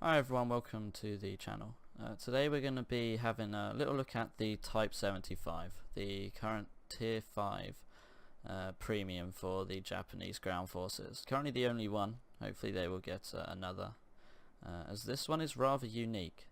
Hi everyone, welcome to the channel. Today we're going to be having a little look at the Type 75, the current Tier 5 premium for the Japanese ground forces. Currently the only one. Hopefully they will get another, as this one is rather unique.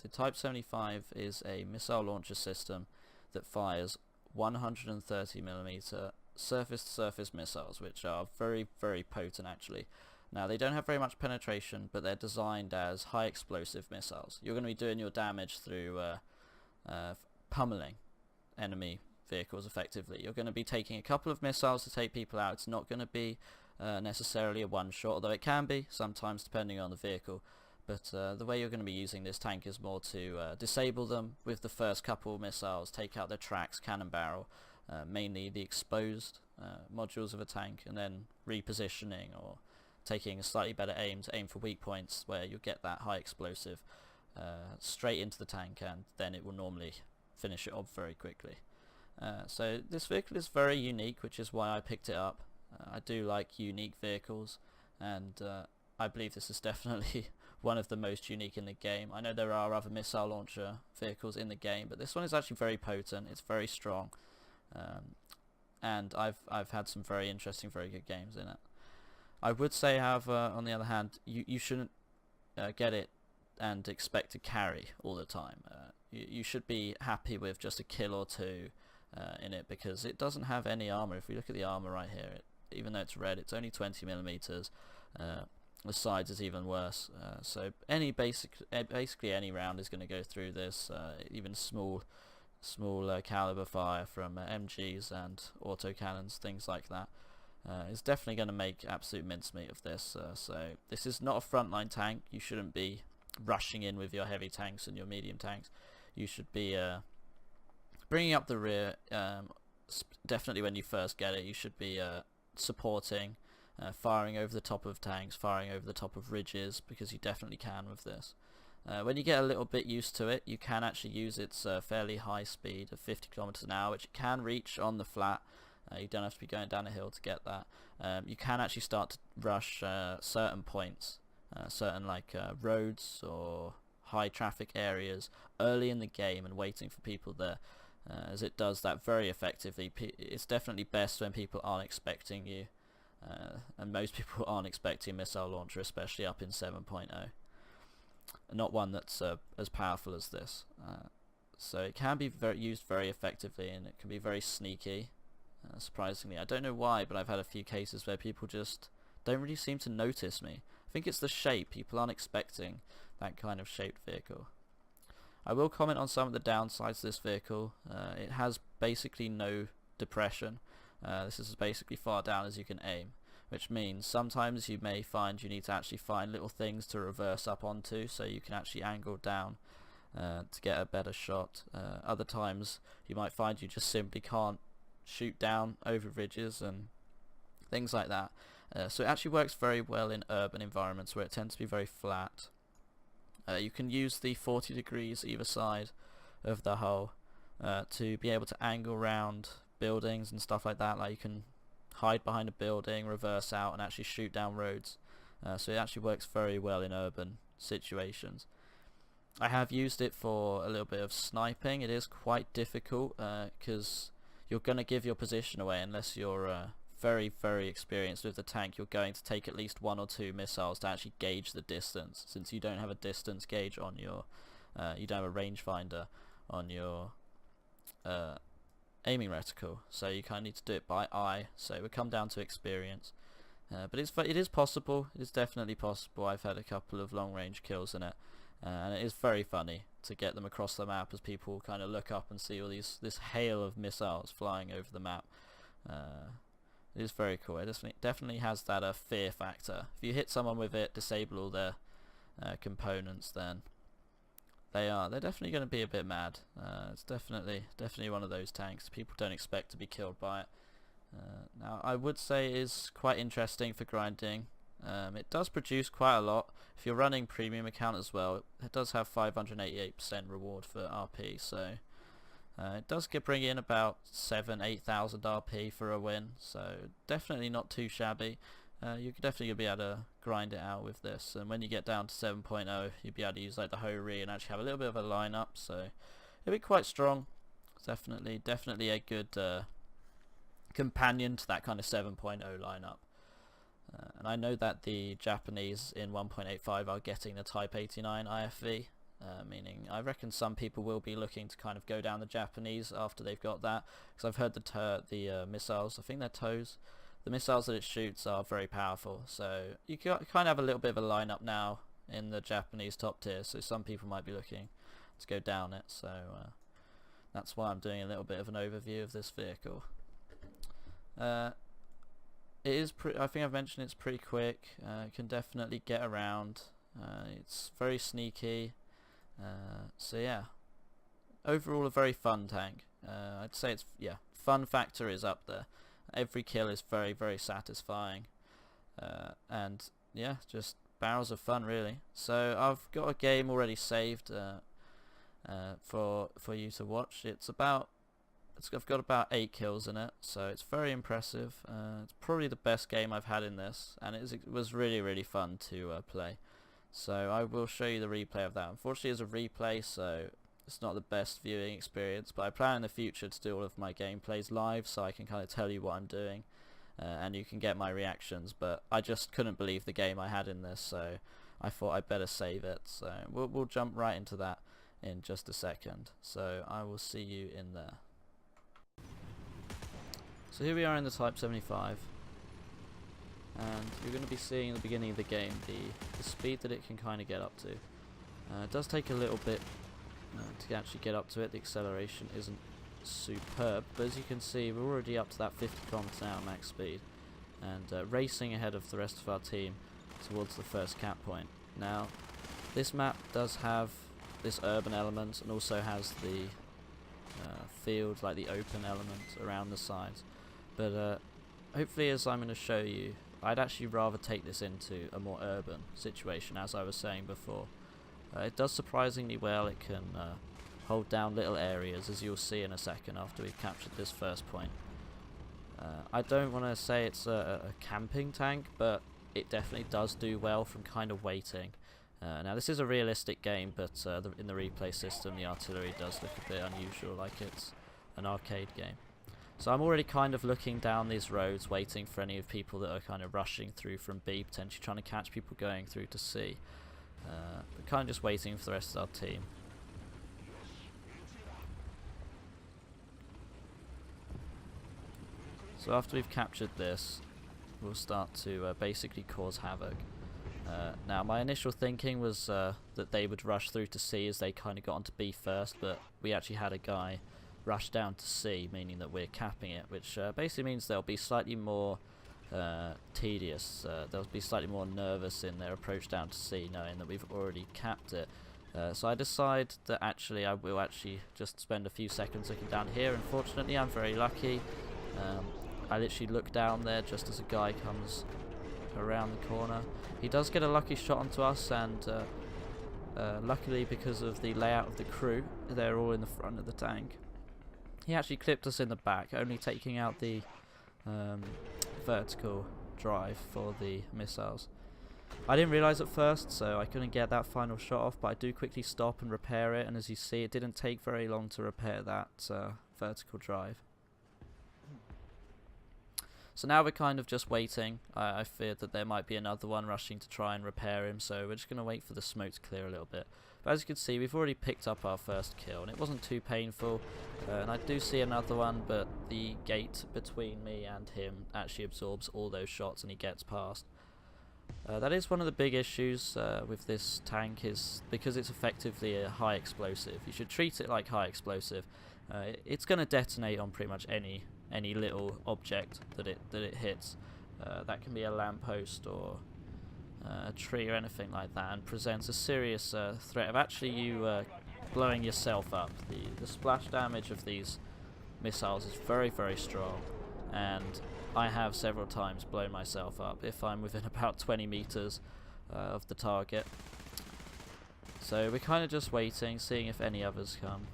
The Type 75 is a missile launcher system that fires 130mm surface-to-surface missiles, which are very, very potent actually. Now they don't have very much penetration, but they're designed as high explosive missiles. You're going to be doing your damage through pummeling enemy vehicles effectively. You're going to be taking a couple of missiles to take people out. It's not going to be necessarily a one shot, although it can be sometimes depending on the vehicle. But the way you're going to be using this tank is more to disable them with the first couple of missiles, take out their tracks, cannon barrel, mainly the exposed modules of a tank, and then repositioning or taking a slightly better aim to aim for weak points where you'll get that high explosive straight into the tank, and then it will normally finish it off very quickly. So this vehicle is very unique, which is why I picked it up. I do like unique vehicles, and I believe this is definitely one of the most unique in the game. I know there are other missile launcher vehicles in the game, but this one is actually very potent. It's very strong, and I've had some very interesting, very good games in it. I would say, however, on the other hand, you shouldn't get it and expect to carry all the time. You should be happy with just a kill or two in it, because it doesn't have any armor. If we look at the armor right here, even though it's red, it's only 20mm. The sides is even worse. So basically any round is going to go through this. Even small caliber fire from MGs and autocannons, things like that. Is definitely going to make absolute mincemeat of this. So this is not a frontline tank. You shouldn't be rushing in with your heavy tanks and your medium tanks. You should be bringing up the rear. Definitely when you first get it, you should be supporting, firing over the top of tanks, firing over the top of ridges, because you definitely can with this. When you get a little bit used to it, you can actually use its fairly high speed of 50 km an hour, which it can reach on the flat. You don't have to be going down a hill to get that. You can actually start to rush certain points, certain roads or high traffic areas early in the game and waiting for people there, as it does that very effectively. It's definitely best when people aren't expecting you, and most people aren't expecting a missile launcher, especially up in 7.0. Not one that's as powerful as this. So it can be used very effectively, and it can be very sneaky. Surprisingly, I don't know why, but I've had a few cases where people just don't really seem to notice me. I think it's the shape. People aren't expecting that kind of shaped vehicle. I will comment on some of the downsides of this vehicle. It has basically no depression. This is basically far down as you can aim, which means sometimes you may find you need to actually find little things to reverse up onto, so you can actually angle down to get a better shot. Other times you might find you just simply can't shoot down over ridges and things like that. So it actually works very well in urban environments where it tends to be very flat. You can use the 40 degrees either side of the hull to be able to angle around buildings and stuff like that. Like you can hide behind a building, reverse out, and actually shoot down roads. So it actually works very well in urban situations. I have used it for a little bit of sniping. It is quite difficult because you're going to give your position away unless you're very, very experienced with the tank. You're going to take at least one or two missiles to actually gauge the distance, since you don't have a distance gauge on your you don't have a rangefinder on your aiming reticle, so you kind of need to do it by eye. So it would come down to experience, but it is possible. It is definitely possible. I've had a couple of long range kills in it, and it is very funny to get them across the map as people kind of look up and see all this hail of missiles flying over the map. It is very cool. It definitely has that fear factor. If you hit someone with it, disable all their components, then they're definitely going to be a bit mad. It's definitely one of those tanks people don't expect to be killed by it. Now I would say it is quite interesting for grinding. It does produce quite a lot. If you're running premium account as well, it does have 588% reward for RP, so it does bring in about 8,000 RP for a win, so definitely not too shabby. you're definitely going to be able to grind it out with this. And when you get down to 7.0, you'll be able to use like the Ho-Ri and actually have a little bit of a lineup. So it'll be quite strong. Definitely a good companion to that kind of 7.0 lineup. And I know that the Japanese in 1.85 are getting the Type 89 IFV, meaning I reckon some people will be looking to kind of go down the Japanese after they've got that, because I've heard the missiles, I think they're TOWs, the missiles that it shoots are very powerful, so you can kind of have a little bit of a lineup now in the Japanese top tier, so some people might be looking to go down it, so that's why I'm doing a little bit of an overview of this vehicle. It is I think I've mentioned it's pretty quick. It can definitely get around. It's very sneaky. So yeah, overall a very fun tank. I'd say it's, yeah, fun factor is up there. Every kill is very, very satisfying. And yeah, just barrels of fun really. So I've got a game already saved for you to watch. I've got about 8 kills in it, so it's very impressive. It's probably the best game I've had in this, and it was really, really fun to play. So I will show you the replay of that. Unfortunately, it's a replay, so it's not the best viewing experience, but I plan in the future to do all of my gameplays live, so I can kind of tell you what I'm doing, and you can get my reactions. But I just couldn't believe the game I had in this, so I thought I'd better save it. So we'll jump right into that in just a second. So I will see you in there. So here we are in the Type 75, and you're going to be seeing at the beginning of the game the speed that it can kind of get up to. It does take a little bit to actually get up to it. The acceleration isn't superb, but as you can see, we're already up to that 50 km/h max speed, and racing ahead of the rest of our team towards the first cap point. Now, this map does have this urban element, and also has the field, like the open element around the sides. But hopefully, as I'm going to show you, I'd actually rather take this into a more urban situation, as I was saying before. It does surprisingly well. It can hold down little areas, as you'll see in a second after we've captured this first point. I don't want to say it's a camping tank, but it definitely does do well from kind of waiting. Now this is a realistic game, but in the replay system the artillery does look a bit unusual, like it's an arcade game. So I'm already kind of looking down these roads, waiting for any of people that are kind of rushing through from B, potentially trying to catch people going through to C. But kind of just waiting for the rest of our team. So after we've captured this, we'll start to basically cause havoc. Now my initial thinking was that they would rush through to C as they kind of got onto B first, but we actually had a guy rush down to C, meaning that we're capping it, which basically means they'll be slightly more tedious, they'll be slightly more nervous in their approach down to C, knowing that we've already capped it. So I decide that actually I will actually just spend a few seconds looking down here. Unfortunately, I'm very lucky. I literally look down there just as a guy comes around the corner. He does get a lucky shot onto us, and luckily, because of the layout of the crew, they're all in the front of the tank. He actually clipped us in the back, only taking out the vertical drive for the missiles. I didn't realise at first, so I couldn't get that final shot off, but I do quickly stop and repair it, and as you see, it didn't take very long to repair that vertical drive. So now we're kind of just waiting. I feared that there might be another one rushing to try and repair him, so we're just going to wait for the smoke to clear a little bit. But as you can see, we've already picked up our first kill, and it wasn't too painful. And I do see another one, but the gate between me and him actually absorbs all those shots, and he gets past. That is one of the big issues with this tank, is because it's effectively a high explosive. You should treat it like high explosive. It's going to detonate on pretty much any little object that it hits. That can be a lamppost or a tree or anything like that, and presents a serious threat of actually you blowing yourself up. The splash damage of these missiles is very, very strong, and I have several times blown myself up if I'm within about 20 meters of the target. So we're kind of just waiting, seeing if any others come.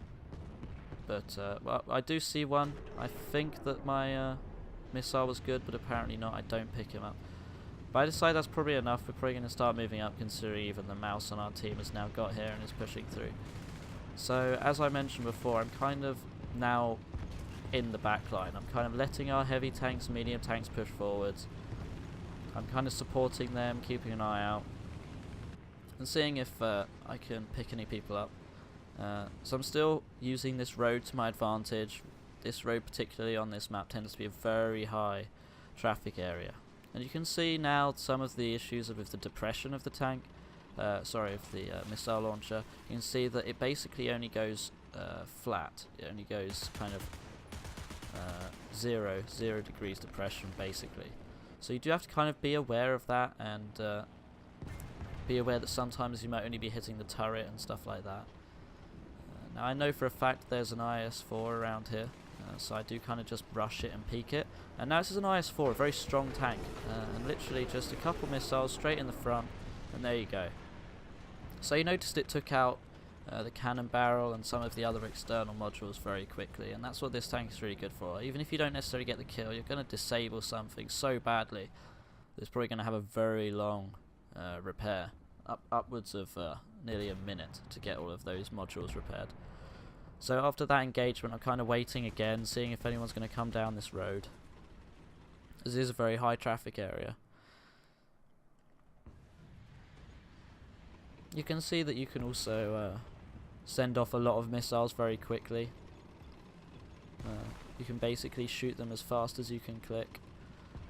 But well, I do see one. I think that my missile was good, but apparently not. I don't pick him up. But I decide that's probably enough. We're probably going to start moving up, considering even the mouse on our team has now got here and is pushing through. So as I mentioned before, I'm kind of now in the back line. I'm kind of letting our heavy tanks, medium tanks push forwards. I'm kind of supporting them, keeping an eye out, and seeing if I can pick any people up. So I'm still using this road to my advantage. This road, particularly on this map, tends to be a very high traffic area. And you can see now some of the issues with the depression of the tank, of the missile launcher. You can see that it basically only goes flat. It only goes kind of 0 degrees depression, basically. So you do have to kind of be aware of that, and be aware that sometimes you might only be hitting the turret and stuff like that. Now I know for a fact there's an IS-4 around here, so I do kind of just rush it and peek it. And now this is an IS-4, a very strong tank, and literally just a couple missiles straight in the front, and there you go. So you noticed it took out the cannon barrel and some of the other external modules very quickly, and that's what this tank is really good for. Even if you don't necessarily get the kill, you're going to disable something so badly that it's probably going to have a very long repair, upwards of nearly a minute to get all of those modules repaired. So after that engagement, I'm kind of waiting again, seeing if anyone's going to come down this road. This is a very high traffic area. You can see that you can also send off a lot of missiles very quickly. You can basically shoot them as fast as you can click.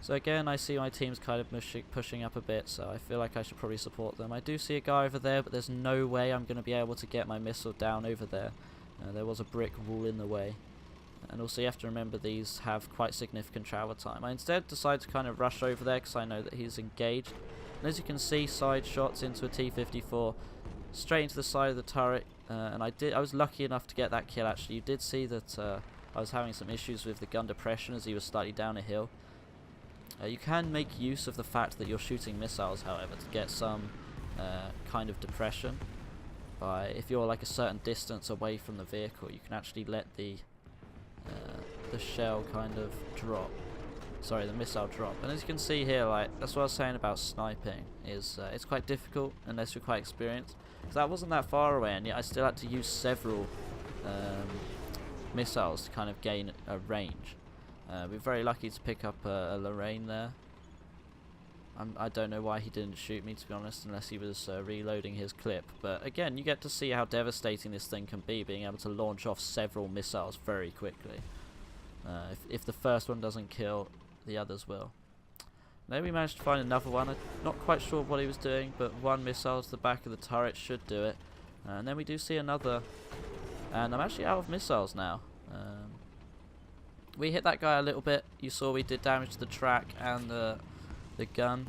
So again, I see my team's kind of pushing up a bit, so I feel like I should probably support them. I do see a guy over there, but there's no way I'm going to be able to get my missile down over there. There was a brick wall in the way. And also you have to remember these have quite significant travel time. I instead decide to kind of rush over there because I know that he's engaged. And as you can see, side shots into a T-54, straight into the side of the turret. And I was lucky enough to get that kill actually. You did see that I was having some issues with the gun depression as he was slightly down a hill. You can make use of the fact that you're shooting missiles, however, to get some kind of depression. If you're like a certain distance away from the vehicle, you can actually let the shell kind of drop. Sorry, the missile drop. And as you can see here, like that's what I was saying about sniping. Is it's quite difficult unless you're quite experienced. Because that wasn't that far away, and yet I still had to use several missiles to kind of gain a range. We're very lucky to pick up a Lorraine there. I don't know why he didn't shoot me, to be honest, unless he was reloading his clip. But again, you get to see how devastating this thing can be, being able to launch off several missiles very quickly. If the first one doesn't kill, the others will. Then we managed to find another one. I'm not quite sure what he was doing, but one missile to the back of the turret should do it. And then we do see another. And I'm actually out of missiles now. We hit that guy a little bit. You saw we did damage to the track and the gun,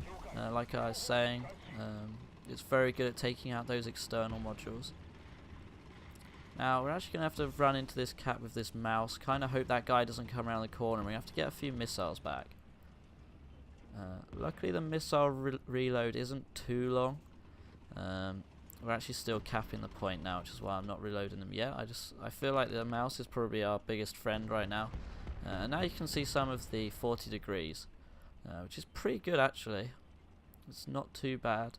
like I was saying. It's very good at taking out those external modules. Now we're actually going to have to run into this cat with this mouse. Kind of hope that guy doesn't come around the corner. We have to get a few missiles back. Luckily the missile reload isn't too long. We're actually still capping the point now, which is why I'm not reloading them yet. I feel like the mouse is probably our biggest friend right now. Now you can see some of the 40 degrees, which is pretty good actually. It's not too bad.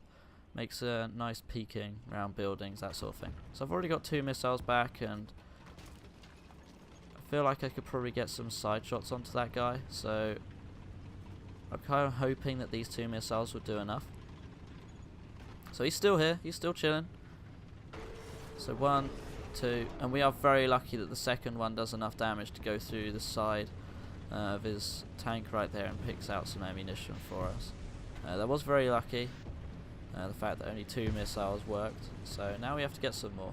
Makes a nice peeking around buildings, that sort of thing. So I've already got 2 missiles back, and I feel like I could probably get some side shots onto that guy. So I'm kind of hoping that these 2 missiles will do enough. So he's still here, he's still chilling. So 1, 2, and we are very lucky that the second one does enough damage to go through the side of his tank right there and picks out some ammunition for us. That was very lucky, the fact that only 2 missiles worked. So now we have to get some more.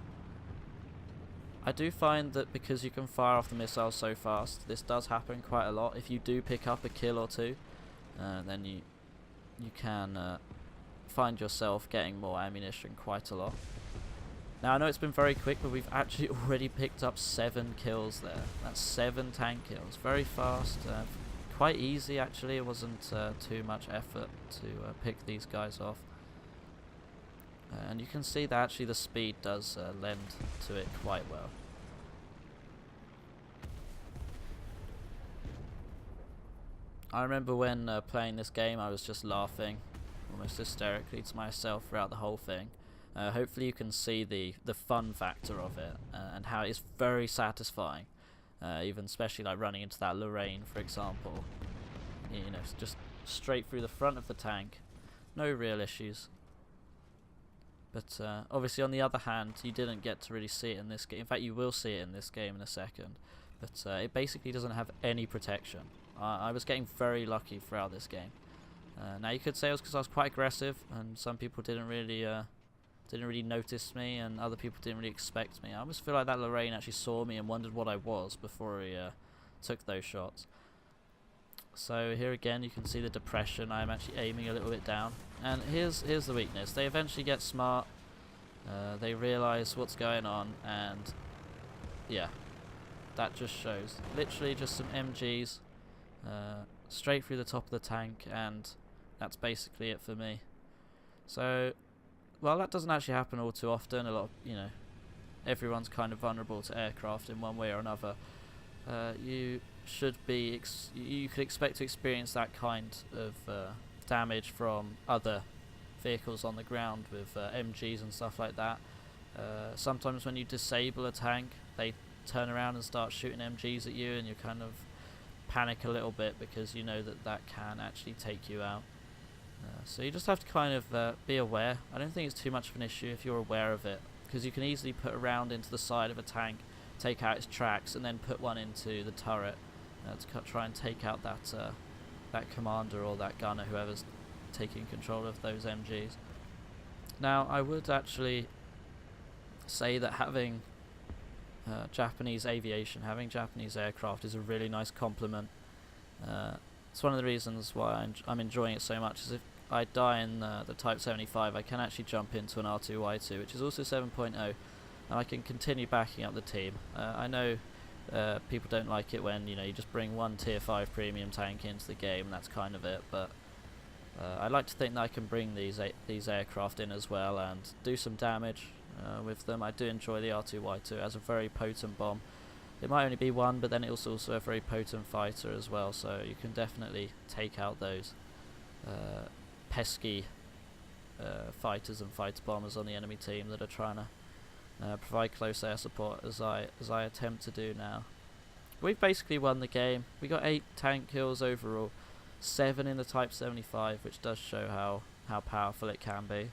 I do find that because you can fire off the missiles so fast, this does happen quite a lot. If you do pick up a kill or 2, then you can find yourself getting more ammunition quite a lot. Now I know it's been very quick, but we've actually already picked up 7 kills there. That's 7 tank kills. Very fast, quite easy actually. It wasn't too much effort to pick these guys off. And you can see that actually the speed does lend to it quite well. I remember when playing this game I was just laughing almost hysterically to myself throughout the whole thing. Hopefully you can see the fun factor of it, and how it's very satisfying, even especially like running into that Lorraine, for example. You know, just straight through the front of the tank, no real issues. But obviously on the other hand, you didn't get to really see it in this game. In fact, you will see it in this game in a second. But it basically doesn't have any protection. I was getting very lucky throughout this game. Now you could say it was because I was quite aggressive, and some people didn't really notice me, and other people didn't really expect me. I almost feel like that Lorraine actually saw me and wondered what I was before he took those shots. So here again you can see the depression. I'm actually aiming a little bit down, and here's the weakness. They eventually get smart, they realise what's going on, and yeah, that just shows. Literally just some MGs straight through the top of the tank, and that's basically it for me. So, well, that doesn't actually happen all too often. A lot of, everyone's kind of vulnerable to aircraft in one way or another. You should be you could expect to experience that kind of damage from other vehicles on the ground with MGs and stuff like that. Sometimes when you disable a tank, they turn around and start shooting MGs at you, and you kind of panic a little bit because you know that can actually take you out. So you just have to kind of be aware. I don't think it's too much of an issue if you're aware of it, because you can easily put a round into the side of a tank, take out its tracks, and then put one into the turret to try and take out that commander or that gunner, whoever's taking control of those MGs. Now, I would actually say that having Japanese aviation, having Japanese aircraft is a really nice compliment. It's one of the reasons why I'm enjoying it so much, is if I die in the Type 75, I can actually jump into an R2Y2, which is also 7.0, and I can continue backing up the team. I know people don't like it when you just bring one Tier 5 premium tank into the game and that's kind of it, but I like to think that I can bring these aircraft in as well and do some damage with them. I do enjoy the R2Y2 as a very potent bomb. It might only be one, but then it's also a very potent fighter as well, so you can definitely take out those pesky fighters and fighter bombers on the enemy team that are trying to provide close air support, as I attempt to do now. We've basically won the game. We got 8 tank kills overall, 7 in the Type 75, which does show how powerful it can be.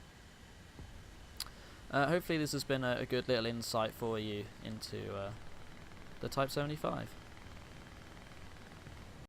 Hopefully this has been a good little insight for you into the Type 75.